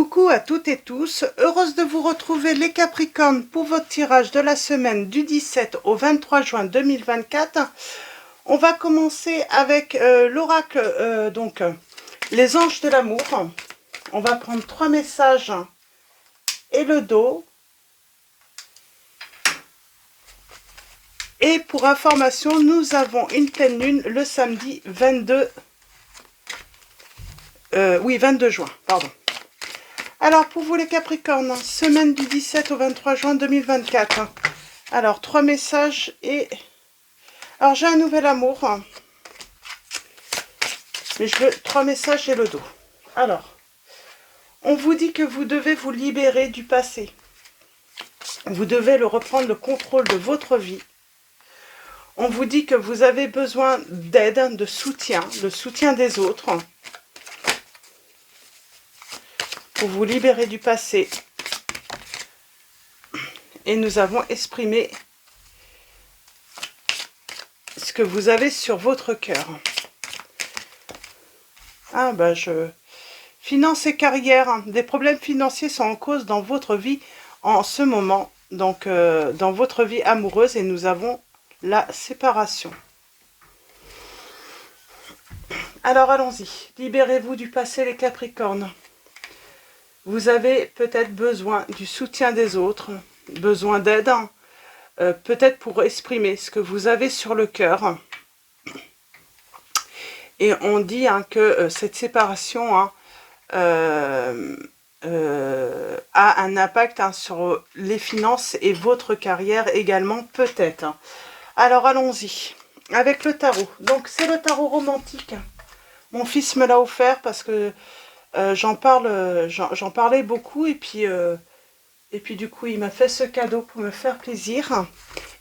Coucou à toutes et tous, heureuse de vous retrouver les Capricornes pour votre tirage de la semaine du 17 au 23 juin 2024. On va commencer avec l'oracle, les anges de l'amour. On va prendre 3 messages et le dos. Et pour information, nous avons une pleine lune le samedi 22 juin, pardon. Alors, pour vous les Capricornes, semaine du 17 au 23 juin 2024. Alors, 3 messages et... Alors, j'ai un nouvel amour. Mais je veux 3 messages et le dos. Alors, on vous dit que vous devez vous libérer du passé. Vous devez reprendre le contrôle de votre vie. On vous dit que vous avez besoin d'aide, de soutien, le soutien des autres. Pour vous libérer du passé. Et nous avons exprimé ce que vous avez sur votre cœur. Ah bah Finance et carrière, des problèmes financiers sont en cause dans votre vie en ce moment. Donc dans votre vie amoureuse et nous avons la séparation. Alors allons-y, libérez-vous du passé les Capricornes. Vous avez peut-être besoin du soutien des autres, besoin d'aide, peut-être pour exprimer ce que vous avez sur le cœur. Et on dit que cette séparation a un impact sur les finances et votre carrière également peut-être. Alors allons-y avec le tarot. Donc c'est le tarot romantique. Mon fils me l'a offert parce que j'en parlais beaucoup et puis du coup il m'a fait ce cadeau pour me faire plaisir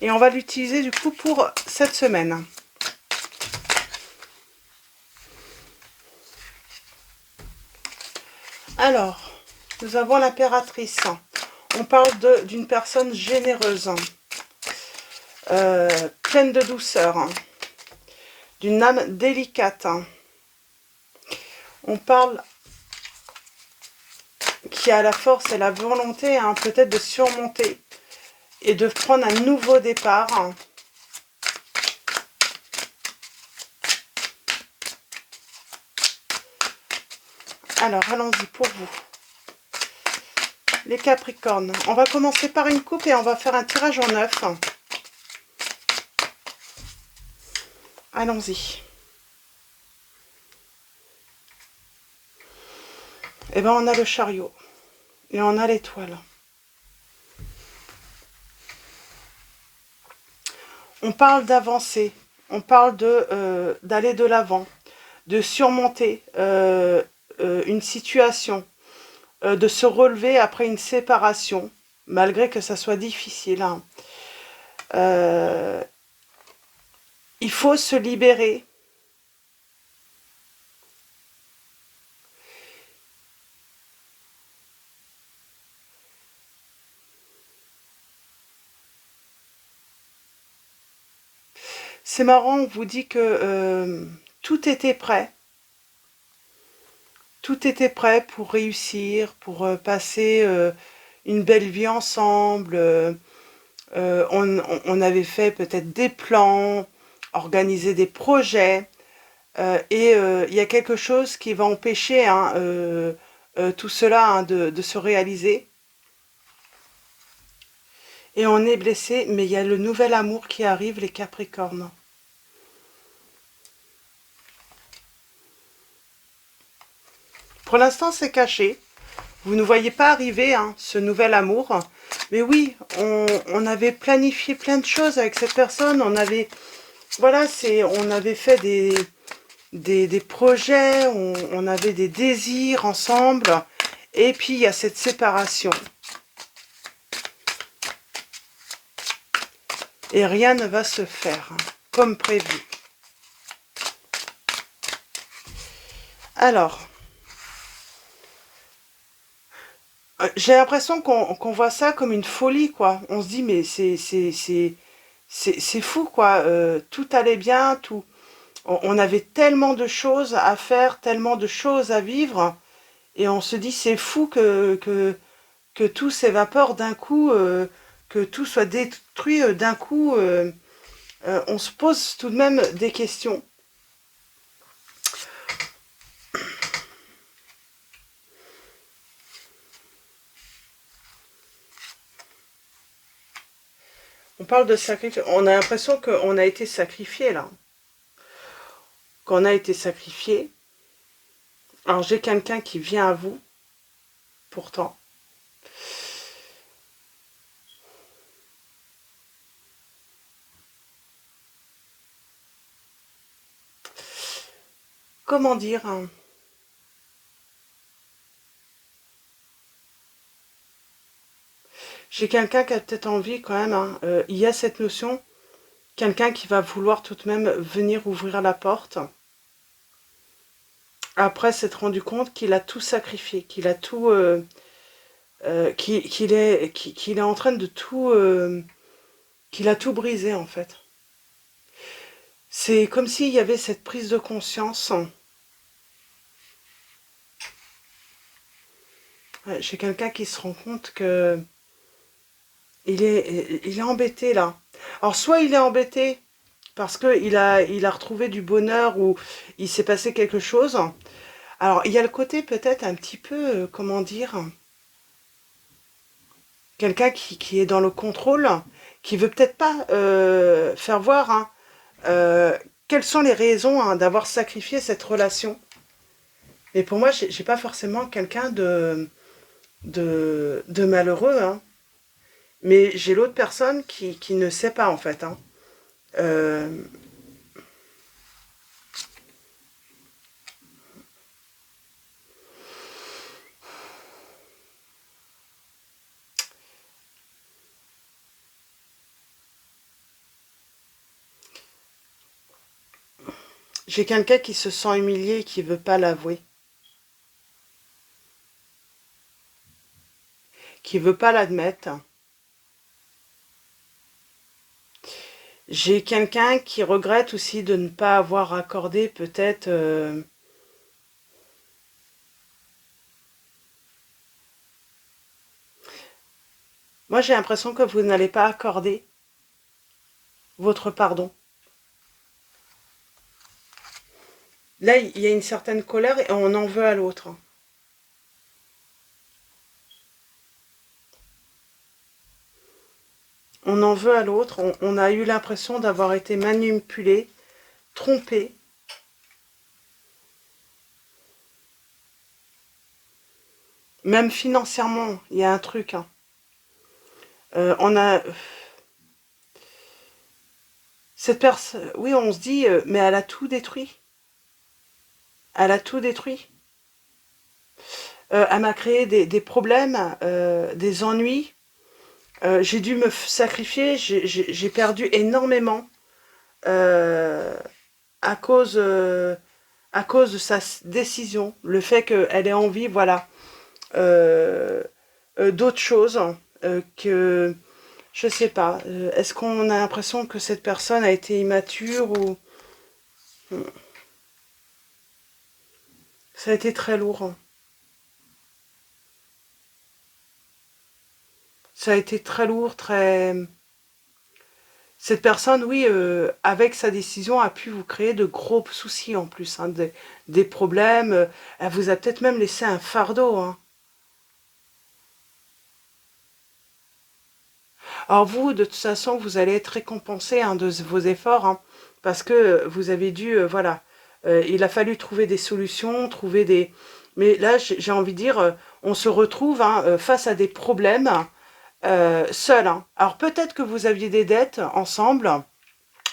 et on va l'utiliser du coup pour cette semaine. Alors, nous avons l'impératrice. On parle d'une personne généreuse, pleine de douceur, d'une âme délicate. On parle qui a la force et la volonté peut-être de surmonter et de prendre un nouveau départ. Alors, allons-y pour vous. Les Capricornes. On va commencer par une coupe et on va faire un tirage en 9. Allons-y. Eh bien, on a le chariot. Et on a l'étoile. On parle d'avancer. On parle d'aller de l'avant. De surmonter une situation. De se relever après une séparation. Malgré que ça soit difficile. Il faut se libérer. C'est marrant, on vous dit que tout était prêt. Tout était prêt pour réussir, pour passer une belle vie ensemble. On avait fait peut-être des plans, organisé des projets. Et il y a quelque chose qui va empêcher tout cela de se réaliser. Et on est blessé, mais il y a le nouvel amour qui arrive, les Capricornes. Pour l'instant, c'est caché. Vous ne voyez pas arriver ce nouvel amour. Mais oui, on avait planifié plein de choses avec cette personne. On avait, voilà, on avait fait des projets, on avait des désirs ensemble. Et puis, il y a cette séparation. Et rien ne va se faire comme prévu. Alors, j'ai l'impression qu'on voit ça comme une folie, quoi. On se dit, mais c'est fou, quoi. Tout allait bien, tout. On avait tellement de choses à faire, tellement de choses à vivre. Et on se dit, c'est fou que tout s'évapore d'un coup, que tout soit détruit d'un coup. On se pose tout de même des questions. On parle de sacrifice. On a l'impression qu'on a été sacrifié là. Qu'on a été sacrifié. Alors j'ai quelqu'un qui vient à vous, pourtant. Comment dire, hein, j'ai quelqu'un qui a peut-être envie quand même. Hein, il y a cette notion, quelqu'un qui va vouloir tout de même venir ouvrir la porte. Après s'être rendu compte qu'il a tout sacrifié, qu'il a tout, qu'il est en train de tout, qu'il a tout brisé en fait. C'est comme s'il y avait cette prise de conscience. Ouais, j'ai quelqu'un qui se rend compte que il est embêté là. Alors soit il est embêté parce qu'il a retrouvé du bonheur ou il s'est passé quelque chose. Alors il y a le côté peut-être un petit peu, comment dire, quelqu'un qui est dans le contrôle, qui veut peut-être pas faire voir hein, quelles sont les raisons hein, d'avoir sacrifié cette relation. Mais pour moi, j'ai pas forcément quelqu'un de malheureux, hein. Mais j'ai l'autre personne qui ne sait pas en fait. Hein. Euh, j'ai quelqu'un qui se sent humilié et qui veut pas l'avouer, qui veut pas l'admettre. J'ai quelqu'un qui regrette aussi de ne pas avoir accordé peut-être. Moi, j'ai l'impression que vous n'allez pas accorder votre pardon. Là, il y a une certaine colère et on en veut à l'autre. On en veut à l'autre. On a eu l'impression d'avoir été manipulé, trompé. Même financièrement, il y a un truc. Hein. On a cette personne. Oui, on se dit, mais elle a tout détruit. Elle a tout détruit. Elle m'a créé des problèmes, des ennuis. J'ai dû me sacrifier. J'ai perdu énormément euh, à à cause de sa décision. Le fait qu'elle ait envie, voilà, euh, d'autres choses que je sais pas. Est-ce qu'on a l'impression que cette personne a été immature ou ça a été très lourd. Hein. Ça a été très lourd, très. Cette personne, oui, avec sa décision, a pu vous créer de gros soucis en plus, hein, des problèmes. Elle vous a peut-être même laissé un fardeau. Hein. Alors vous, de toute façon, vous allez être récompensé hein, de vos efforts, hein, parce que vous avez dû, voilà, il a fallu trouver des solutions, trouver des... Mais là, j'ai envie de dire, on se retrouve hein, face à des problèmes seuls. Hein. Alors peut-être que vous aviez des dettes ensemble,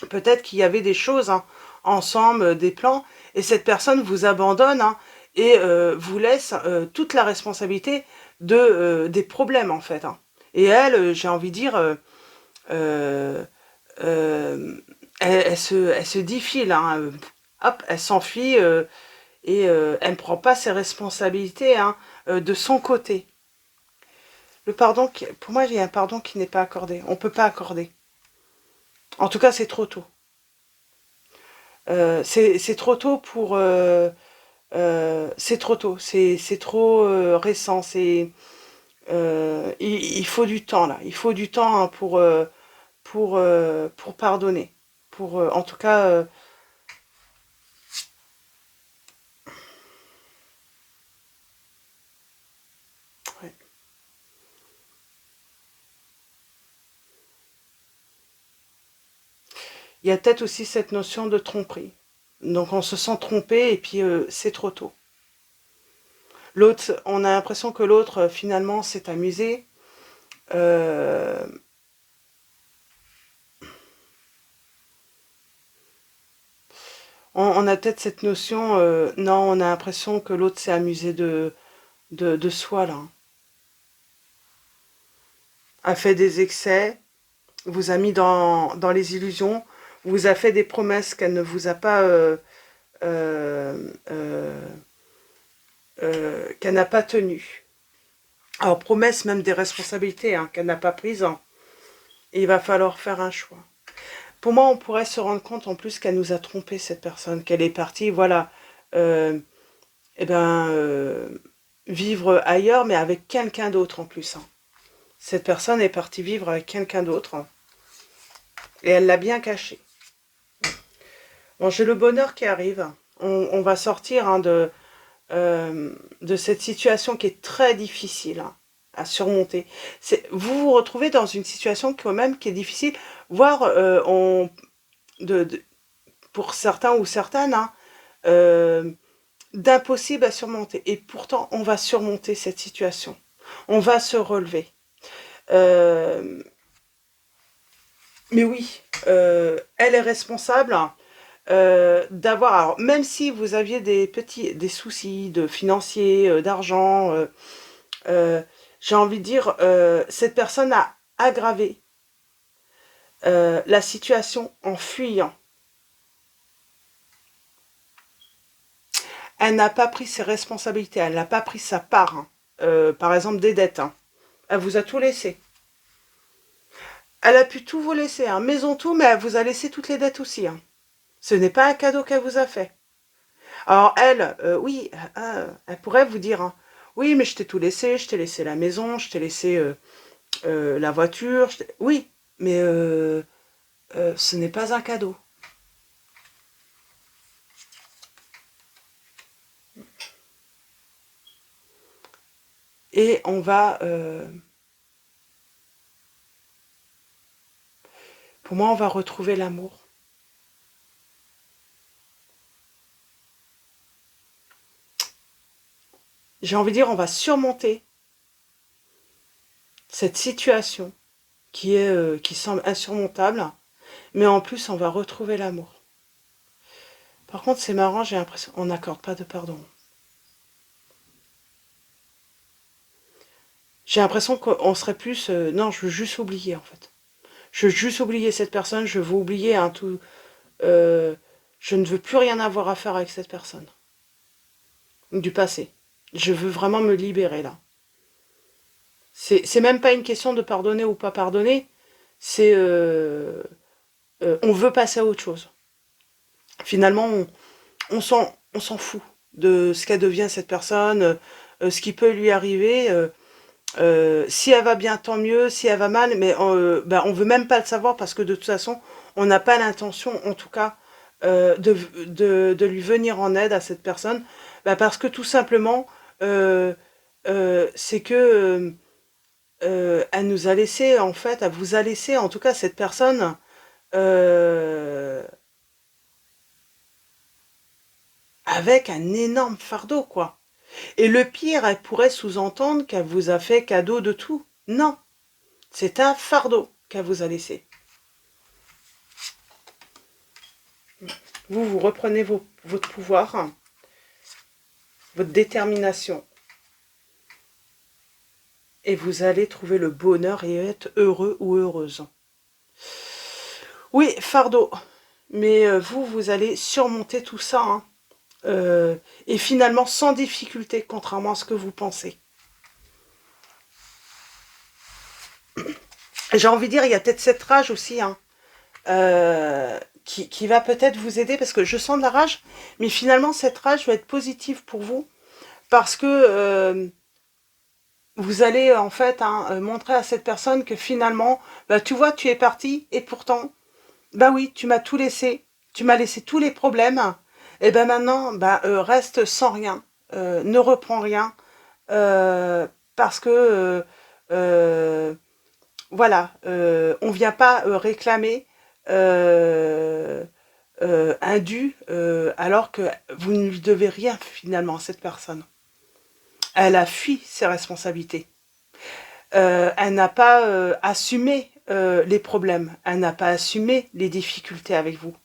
peut-être qu'il y avait des choses hein, ensemble, des plans, et cette personne vous abandonne hein, et vous laisse toute la responsabilité des problèmes en fait. Hein. Et elle, j'ai envie de dire, euh, euh, elle se défile, hein, hop, elle s'enfuit et elle ne prend pas ses responsabilités hein, de son côté. Le pardon, pour moi, il y a un pardon qui n'est pas accordé. On ne peut pas accorder. En tout cas, c'est trop tôt. C'est trop tôt pour c'est trop tôt, c'est trop récent, il faut du temps là, il faut du temps hein, pour pardonner. En tout cas, ouais. Il y a peut-être aussi cette notion de tromperie. Donc on se sent trompé et puis c'est trop tôt. L'autre, on a l'impression que l'autre finalement s'est amusé. Euh, on a peut-être cette notion, non, on a l'impression que l'autre s'est amusé de soi là. A fait des excès, vous a mis dans les illusions, vous a fait des promesses qu'elle ne vous a pas euh, euh, qu'elle n'a pas tenues. Alors promesses même des responsabilités hein, qu'elle n'a pas prises. Hein. Et il va falloir faire un choix. Pour moi, on pourrait se rendre compte en plus qu'elle nous a trompé cette personne, qu'elle est partie, voilà, euh, eh ben, vivre ailleurs, mais avec quelqu'un d'autre en plus. Hein. Cette personne est partie vivre avec quelqu'un d'autre. Hein. Et elle l'a bien caché. Bon, j'ai le bonheur qui arrive. On va sortir hein, de cette situation qui est très difficile hein, à surmonter. Vous vous retrouvez dans une situation quand même qui est difficile, voire de, pour certains ou certaines, hein, d'impossible à surmonter. Et pourtant, on va surmonter cette situation. On va se relever. Euh, mais oui, elle est responsable d'avoir, alors même si vous aviez des soucis de financiers, d'argent, j'ai envie de dire, cette personne a aggravé la situation en fuyant. Elle n'a pas pris ses responsabilités, elle n'a pas pris sa part, hein. Par exemple des dettes. Hein. Elle vous a tout laissé. Elle a pu tout vous laisser, hein. Maison tout, mais elle vous a laissé toutes les dettes aussi. Hein. Ce n'est pas un cadeau qu'elle vous a fait. Alors elle, oui, elle pourrait vous dire, hein, oui, mais je t'ai tout laissé, je t'ai laissé la maison, je t'ai laissé la voiture, oui, mais ce n'est pas un cadeau. Et on va, pour moi, on va retrouver l'amour. J'ai envie de dire, on va surmonter cette situation qui semble insurmontable, mais en plus, on va retrouver l'amour. Par contre, c'est marrant, j'ai l'impression qu'on n'accorde pas de pardon. J'ai l'impression qu'on serait plus... non, je veux juste oublier, en fait. Je veux juste oublier cette personne, je veux oublier hein, tout... euh, je ne veux plus rien avoir à faire avec cette personne. Du passé. Je veux vraiment me libérer, là. C'est même pas une question de pardonner ou pas pardonner, c'est... on veut passer à autre chose. Finalement, on s'en fout de ce qu'elle devient cette personne, ce qui peut lui arriver. Si elle va bien, tant mieux. Si elle va mal, mais ben, on veut même pas le savoir parce que de toute façon, on n'a pas l'intention, en tout cas, de lui venir en aide à cette personne. Ben, parce que tout simplement, c'est que elle nous a laissé, en fait, elle vous a laissé, en tout cas, cette personne, euh, avec un énorme fardeau, quoi. Et le pire, elle pourrait sous-entendre qu'elle vous a fait cadeau de tout. Non, c'est un fardeau qu'elle vous a laissé. Vous reprenez votre pouvoir, votre détermination, et vous allez trouver le bonheur et être heureux ou heureuse. Oui, fardeau, mais vous allez surmonter tout ça, hein, et finalement sans difficulté, contrairement à ce que vous pensez. J'ai envie de dire, il y a peut-être cette rage aussi, hein, qui va peut-être vous aider, parce que je sens de la rage, mais finalement cette rage va être positive pour vous, parce que vous allez en fait montrer à cette personne que finalement, bah, tu vois, tu es parti, et pourtant, bah oui, tu m'as tout laissé, tu m'as laissé tous les problèmes, et ben maintenant, bah, reste sans rien, ne reprends rien, parce que voilà, on vient pas réclamer un dû alors que vous ne lui devez rien finalement à cette personne. Elle a fui ses responsabilités. Elle n'a pas assumé les problèmes. Elle n'a pas assumé les difficultés avec vous.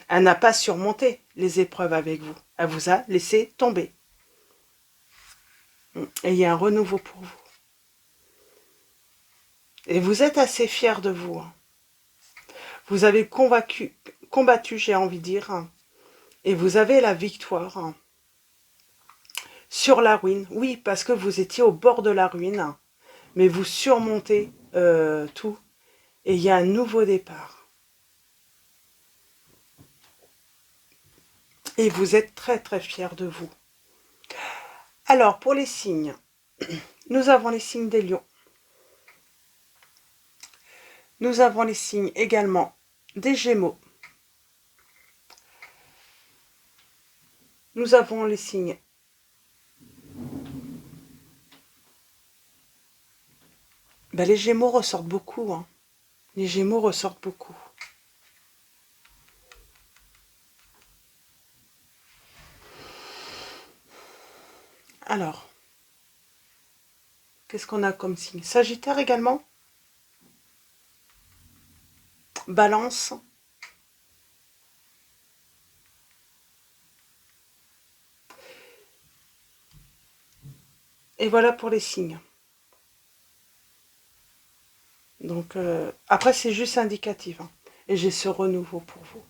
Elle n'a pas surmonté les épreuves avec vous. Elle vous a laissé tomber. Et il y a un renouveau pour vous. Et vous êtes assez fiers de vous. Vous avez combattu, j'ai envie de dire, et vous avez la victoire sur la ruine. Oui, parce que vous étiez au bord de la ruine, mais vous surmontez tout, et il y a un nouveau départ. Et vous êtes très très fiers de vous. Alors, pour les signes, nous avons les signes des lions. Nous avons les signes également des Gémeaux. Nous avons les signes les Gémeaux ressortent beaucoup. Hein. Les Gémeaux ressortent beaucoup. Alors, qu'est-ce qu'on a comme signe? Sagittaire également. Balance. Et voilà pour les signes. Donc, après, c'est juste indicatif. Hein. Et j'ai ce renouveau pour vous.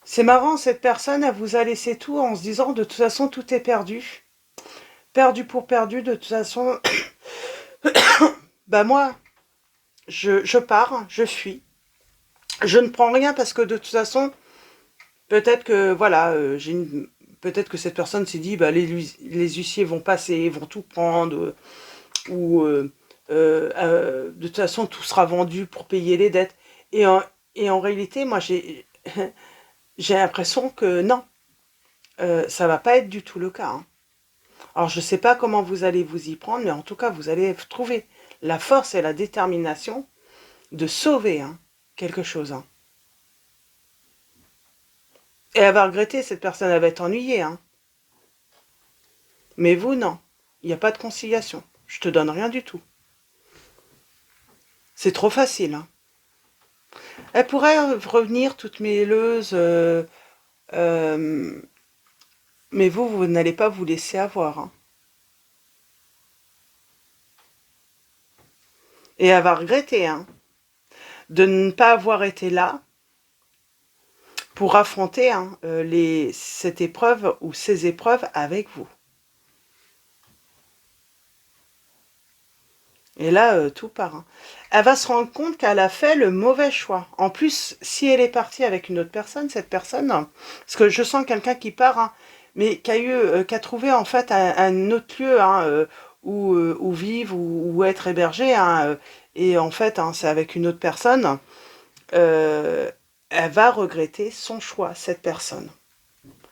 C'est marrant, cette personne, elle vous a laissé tout en se disant, de toute façon, tout est perdu. Perdu pour perdu, de toute façon, bah moi, je pars, je fuis. Je ne prends rien parce que de toute façon, peut-être que, voilà, peut-être que cette personne s'est dit, bah, les huissiers vont passer, vont tout prendre, ou de toute façon, tout sera vendu pour payer les dettes. Et en réalité, moi, j'ai l'impression que non, ça va pas être du tout le cas. Hein. Alors, je ne sais pas comment vous allez vous y prendre, mais en tout cas, vous allez trouver la force et la détermination de sauver quelque chose. Hein. Et elle va regretter, cette personne, elle va être ennuyée. Hein. Mais vous, non. Il n'y a pas de conciliation. Je te donne rien du tout. C'est trop facile. Hein. Elle pourrait revenir toute mielleuse, mais vous n'allez pas vous laisser avoir. Hein. Et elle va regretter de ne pas avoir été là pour affronter cette épreuve ou ces épreuves avec vous. Et là, tout part. Hein. Elle va se rendre compte qu'elle a fait le mauvais choix. En plus, si elle est partie avec une autre personne, cette personne, parce que je sens quelqu'un qui part, mais qui a trouvé en fait un autre lieu où vivre, où être hébergé, et en fait, c'est avec une autre personne, elle va regretter son choix, cette personne.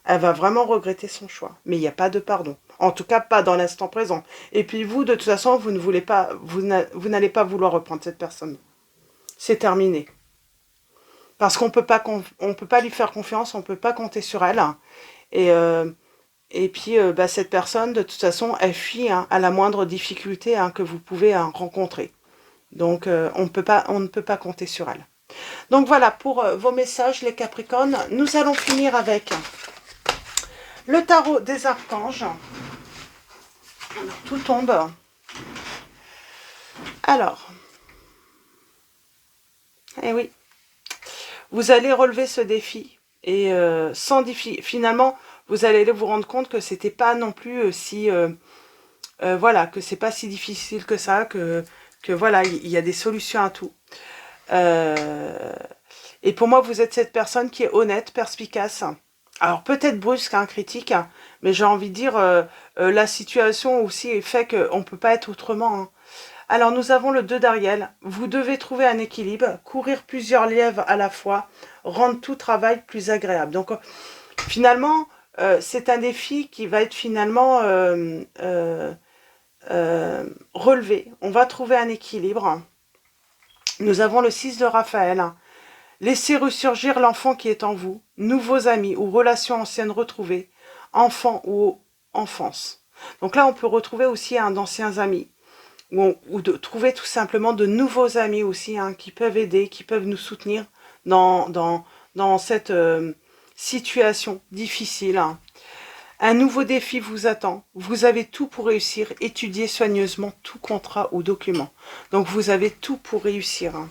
Elle va vraiment regretter son choix, mais il n'y a pas de pardon. En tout cas, pas dans l'instant présent. Et puis vous, de toute façon, vous ne voulez pas, vous n'allez pas vouloir reprendre cette personne. C'est terminé. Parce qu'on peut pas lui faire confiance, on peut pas compter sur elle. Et puis, cette personne, de toute façon, elle fuit à la moindre difficulté que vous pouvez rencontrer. Donc, on ne peut pas compter sur elle. Donc voilà, pour vos messages, les Capricornes, nous allons finir avec le tarot des archanges. Tout tombe. Alors, eh oui, vous allez relever ce défi. Et sans défi, finalement, vous allez vous rendre compte que c'était pas non plus si voilà, que c'est pas si difficile que ça, que voilà, il y a des solutions à tout. Et pour moi, vous êtes cette personne qui est honnête, perspicace. Alors peut-être brusque, hein, critique, hein, mais j'ai envie de dire, la situation aussi fait qu'on ne peut pas être autrement. Hein. Alors nous avons le 2 d'Ariel. Vous devez trouver un équilibre, courir plusieurs lièvres à la fois, rendre tout travail plus agréable. Donc finalement, c'est un défi qui va être finalement relevé. On va trouver un équilibre. Nous avons le 6 de Raphaël. Laissez ressurgir l'enfant qui est en vous, nouveaux amis ou relations anciennes retrouvées, enfant ou enfance. Donc là, on peut retrouver aussi d'anciens amis, ou de trouver tout simplement de nouveaux amis aussi, hein, qui peuvent aider, qui peuvent nous soutenir dans cette situation difficile. Hein. Un nouveau défi vous attend. Vous avez tout pour réussir. Étudiez soigneusement tout contrat ou document. Donc vous avez tout pour réussir. Hein.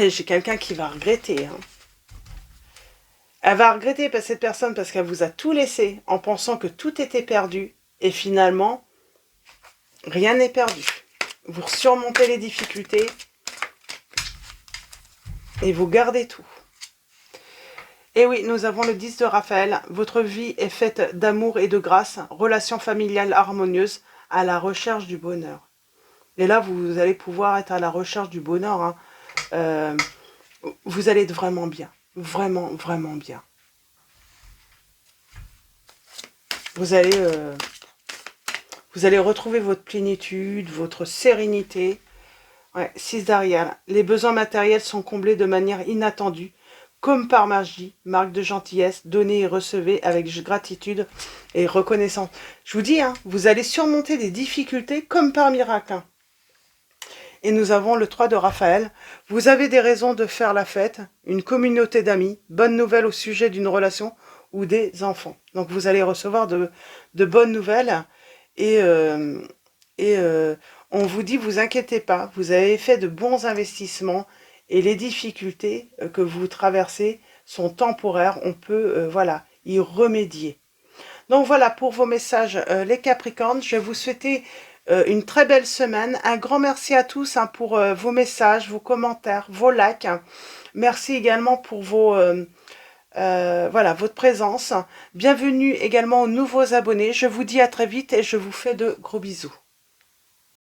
J'ai quelqu'un qui va regretter. Hein. Elle va regretter cette personne parce qu'elle vous a tout laissé en pensant que tout était perdu. Et finalement, rien n'est perdu. Vous surmontez les difficultés et vous gardez tout. Et oui, nous avons le 10 de Raphaël. Votre vie est faite d'amour et de grâce, relations familiales harmonieuses, à la recherche du bonheur. Et là, vous allez pouvoir être à la recherche du bonheur. Hein. Vous allez être vraiment bien. Vraiment, vraiment bien. Vous allez retrouver votre plénitude, votre sérénité. Ouais, 6 d'Ariel. Les besoins matériels sont comblés de manière inattendue. Comme par magie, marque de gentillesse, donnez et recevez avec gratitude et reconnaissance. Je vous dis, hein, vous allez surmonter des difficultés comme par miracle. Hein. Et nous avons le 3 de Raphaël. Vous avez des raisons de faire la fête, une communauté d'amis, bonne nouvelle au sujet d'une relation ou des enfants. Donc vous allez recevoir de bonnes nouvelles et on vous dit, vous inquiétez pas, vous avez fait de bons investissements et les difficultés que vous traversez sont temporaires, on peut voilà, y remédier. Donc voilà pour vos messages les Capricornes, je vais vous souhaiter une très belle semaine. Un grand merci à tous hein, pour vos messages, vos commentaires, vos likes. Merci également pour voilà, votre présence. Bienvenue également aux nouveaux abonnés. Je vous dis à très vite et je vous fais de gros bisous.